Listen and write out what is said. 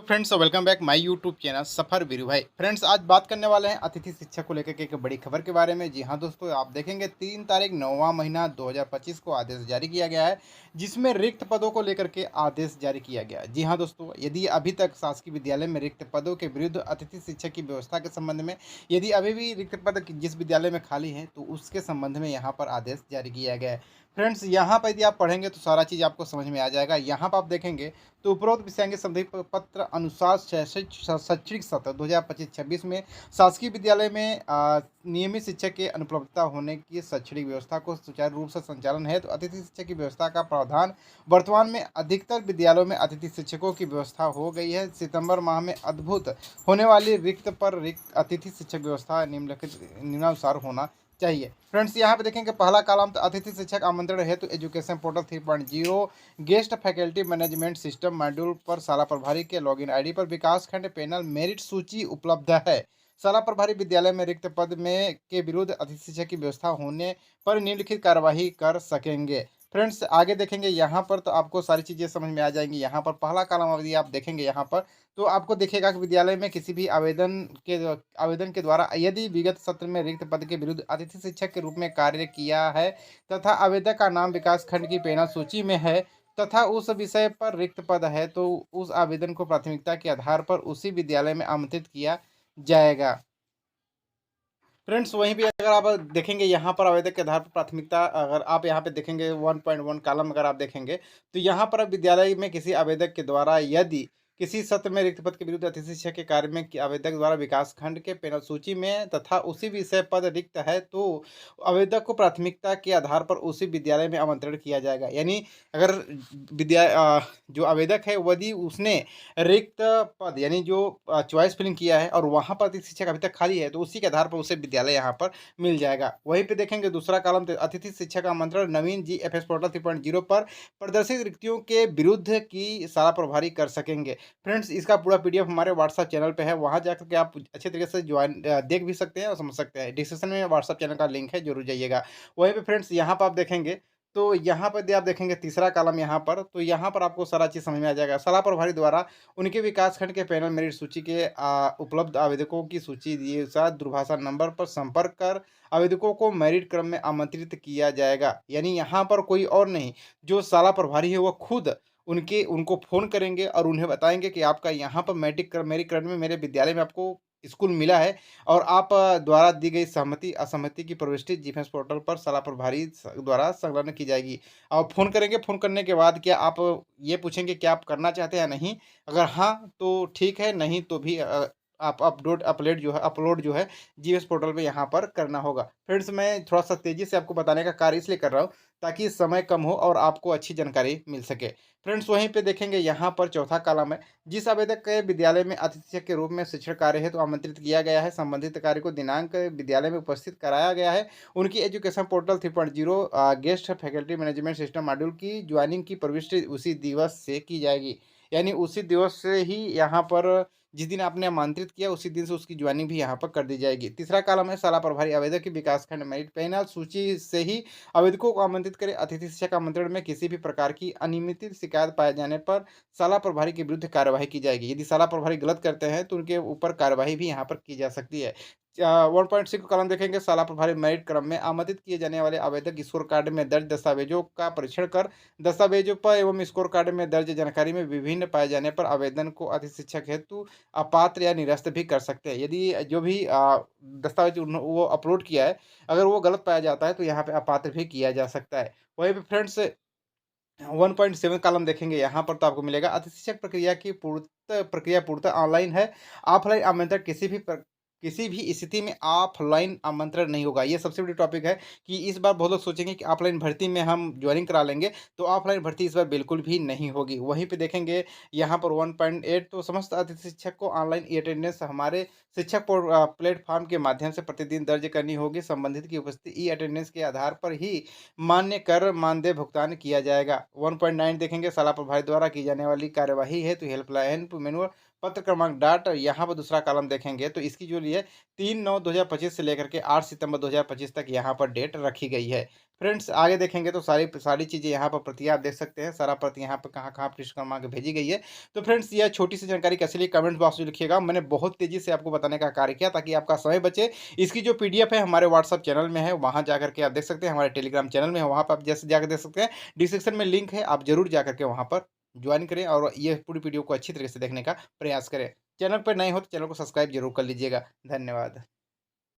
Friends, welcome back my YouTube channel Safar Veeru Bhai. Friends, आज बात करने वाले हैं अतिथि शिक्षक को लेकर के एक बड़ी खबर के बारे में। जी हां दोस्तों, आप देखेंगे 3 तारीख 9वां महीना 2025 को आदेश जारी किया गया है, जिसमें रिक्त पदों को लेकर के आदेश जारी किया गया है। जी हां दोस्तों, यदि अभी तक शासकीय विद्यालय में रिक्त पदों के विरुद्ध अतिथि शिक्षक की व्यवस्था के संबंध में यदि अभी भी रिक्त पद जिस विद्यालय में खाली हैं, तो उसके संबंध में यहाँ पर आदेश जारी किया गया है। फ्रेंड्स, यहाँ पर यदि आप पढ़ेंगे तो सारा चीज़ आपको समझ में आ जाएगा। यहाँ पर आप देखेंगे तो उपरोक्त विषयांगी संबंधी पत्र अनुसार शैक्षिक सत्र 2025-26 में शासकीय विद्यालय में नियमित शिक्षक की अनुपलब्धता होने की शैक्षणिक व्यवस्था को सुचारू रूप से संचालन है तो अतिथि शिक्षक की व्यवस्था का प्रावधान वर्तमान में अधिकतर विद्यालयों में अतिथि शिक्षकों की व्यवस्था हो गई है। सितंबर माह में उद्भूत होने वाली रिक्त अतिथि शिक्षक व्यवस्था निम्नानुसार होना चाहिए। फ्रेंड्स, यहाँ पे देखेंगे पहला कॉलम तो अतिथि शिक्षक आमंत्रण हेतु education portal 3.0 guest faculty management system module पर शाला प्रभारी के लॉगिन आईडी पर विकासखंड पैनल मेरिट सूची उपलब्ध है। शाला प्रभारी विद्यालय में रिक्त पद में के विरुद्ध अतिथि शिक्षक की व्यवस्था होने पर निम्नलिखित कार्यवाही कर सकेंगे। फ्रेंड्स, आगे देखेंगे यहाँ पर तो आपको सारी चीज़ें समझ में आ जाएंगी। यहाँ पर पहला कॉलम यदि आप देखेंगे यहाँ पर तो आपको दिखेगा कि विद्यालय में किसी भी आवेदन के द्वारा यदि विगत सत्र में रिक्त पद के विरुद्ध अतिथि शिक्षक के रूप में कार्य किया है तथा आवेदक का नाम विकास खंड की पैनल सूची में है तथा उस विषय पर रिक्त पद है तो उस आवेदन को प्राथमिकता के आधार पर उसी विद्यालय में आमंत्रित किया जाएगा। फ्रेंड्स, वहीं भी अगर आप देखेंगे यहाँ पर आवेदक के आधार पर प्राथमिकता, अगर आप यहाँ पे देखेंगे 1.1 कॉलम अगर आप देखेंगे तो यहाँ पर विद्यालय में किसी आवेदक के द्वारा यदि किसी सत्र में रिक्त पद के विरुद्ध अतिथि शिक्षक के कार्य में आवेदक द्वारा विकास खंड के पैनल सूची में तथा उसी विषय पद रिक्त है तो आवेदक को प्राथमिकता के आधार पर उसी विद्यालय में आमंत्रण किया जाएगा। यानी अगर जो आवेदक है यदि उसने रिक्त पद यानी जो चॉइस फिलिंग किया है और वहाँ पर अतिथि शिक्षक अभी तक खाली है तो उसी के आधार पर उसे विद्यालय यहाँ पर मिल जाएगा। वहीं पे देखेंगे दूसरा कॉलम अतिथि शिक्षक आमंत्रण नवीन GFS पोर्टल 3.0 पर प्रदर्शित रिक्तियों के विरुद्ध की शाला प्रभारी कर सकेंगे। फ्रेंड्स, इसका पूरा PDF हमारे व्हाट्सएप चैनल पे है, वहाँ जाकर के आप अच्छे तरीके से ज्वाइन देख भी सकते हैं और समझ सकते हैं। डिस्क्रिप्शन में व्हाट्सएप चैनल का लिंक है, जरूर जाइएगा। वहीं पे फ्रेंड्स यहाँ पर आप देखेंगे तो यहाँ पर यदि आप देखेंगे तीसरा कॉलम यहाँ पर तो यहाँ पर आपको सारा चीज़ समझ में आ जाएगा। शाला प्रभारी द्वारा उनके विकासखंड के पैनल मेरिट सूची के उपलब्ध आवेदकों की सूची दिए साथ दूरभाषा नंबर पर संपर्क कर आवेदकों को मेरिट क्रम में आमंत्रित किया जाएगा। यानी यहाँ पर कोई और नहीं, जो शाला प्रभारी है वो खुद उनको फ़ोन करेंगे और उन्हें बताएंगे कि आपका यहाँ पर मेरिट क्रम में मेरे विद्यालय में आपको स्कूल मिला है और आप द्वारा दी गई सहमति असहमति की प्रविष्टि जीफेंस पोर्टल पर शाला प्रभारी द्वारा संलग्न की जाएगी। और फ़ोन करेंगे, फ़ोन करने के बाद क्या आप ये पूछेंगे कि आप करना चाहते हैं या नहीं। अगर हाँ तो ठीक है, नहीं तो भी आप अपलोड जो है जीएस पोर्टल पे यहाँ पर करना होगा। फ्रेंड्स, मैं थोड़ा सा तेज़ी से आपको बताने का कार्य इसलिए कर रहा हूँ ताकि समय कम हो और आपको अच्छी जानकारी मिल सके। फ्रेंड्स, वहीं पे देखेंगे यहाँ पर चौथा कॉलम है जिस आवेदक के विद्यालय में अतिथि शिक्षक के रूप में शिक्षण कार्य है तो आमंत्रित किया गया है, संबंधित कार्य को दिनांक विद्यालय में उपस्थित कराया गया है, उनकी education portal 3.0 guest faculty management system module की ज्वाइनिंग की प्रविष्टि उसी दिवस से की जाएगी। यानी उसी दिवस से ही यहाँ पर जिस दिन आपने आमंत्रित किया उसी दिन से उसकी ज्वाइनिंग भी यहाँ पर कर दी जाएगी। तीसरा कॉलम है शाला प्रभारी आवेदक की विकासखंड मेरिट पैनल सूची से ही आवेदकों को आमंत्रित करें। अतिथि शिक्षक आमंत्रण में किसी भी प्रकार की अनियमित शिकायत पाए जाने पर शाला प्रभारी के विरुद्ध कार्यवाही की जाएगी। यदि शाला प्रभारी गलत करते हैं तो उनके ऊपर कार्यवाही भी यहाँ पर की जा सकती है। 1.6 कॉलम देखेंगे शाला प्रभारी मेरिट क्रम में आमंत्रित किए जाने वाले आवेदक स्कोर कार्ड में दर्ज दस्तावेजों का परीक्षण कर दस्तावेजों पर एवं स्कोर कार्ड में दर्ज जानकारी में विभिन्न पाए जाने पर आवेदन को अतिथि शिक्षक हेतु अपात्र या निरस्त भी कर सकते हैं। यदि जो भी दस्तावेज वो अपलोड किया है अगर वो गलत पाया जाता है तो यहाँ पे अपात्र भी किया जा सकता है। वहीं पे फ्रेंड्स 1.7 कॉलम देखेंगे यहाँ पर तो आपको मिलेगा अतिथि शिक्षक प्रक्रिया पूर्णतः ऑनलाइन है। ऑफलाइन आमंत्रण किसी भी स्थिति में ऑफलाइन आमंत्रण नहीं होगा। ये सबसे बड़ी टॉपिक है कि इस बार बहुत लोग सोचेंगे कि ऑफलाइन भर्ती में हम ज्वाइनिंग करा लेंगे, तो ऑफलाइन भर्ती इस बार बिल्कुल भी नहीं होगी। वहीं पे देखेंगे यहाँ पर 1.8 तो समस्त अतिथि शिक्षक को ऑनलाइन ई अटेंडेंस हमारे शिक्षक प्लेटफॉर्म के माध्यम से प्रतिदिन दर्ज करनी होगी। संबंधित की उपस्थिति ई अटेंडेंस के आधार पर ही मानदेय भुगतान किया जाएगा। 1.9 देखेंगे शाला प्रभारी द्वारा की जाने वाली कार्यवाही है तो हेल्पलाइन मैनुअल पत्र क्रमांक डाट यहाँ पर दूसरा कॉलम देखेंगे तो इसकी जो लिए है। 3/9/2025 से लेकर के 8 सितंबर 2025 तक यहाँ पर डेट रखी गई है। फ्रेंड्स आगे देखेंगे तो सारी सारी चीज़ें यहाँ पर प्रतियाँ आप देख सकते हैं, सारा प्रति यहाँ पर कहाँ-कहाँ प्रिंट करवा के भेजी गई है। तो फ्रेंड्स यह छोटी-सी जानकारी कैसी लगी कमेंट बॉक्स में लिखिएगा। मैंने बहुत तेज़ी से आपको बताने का कार्य किया ताकि आपका समय बचे। इसकी जो पीडीएफ है हमारे व्हाट्सएप चैनल में है, वहाँ जाकर के आप देख सकते हैं, हमारे टेलीग्राम चैनल में है, वहाँ पे आप जैसे जाकर देख सकते हैं। डिस्क्रिप्शन में लिंक है, आप ज़रूर जाकर के वहाँ पर जॉइन करें और ये पूरी वीडियो को अच्छी तरीके से देखने का प्रयास करें। चैनल पर नए हो तो चैनल को सब्सक्राइब ज़रूर कर लीजिएगा। धन्यवाद।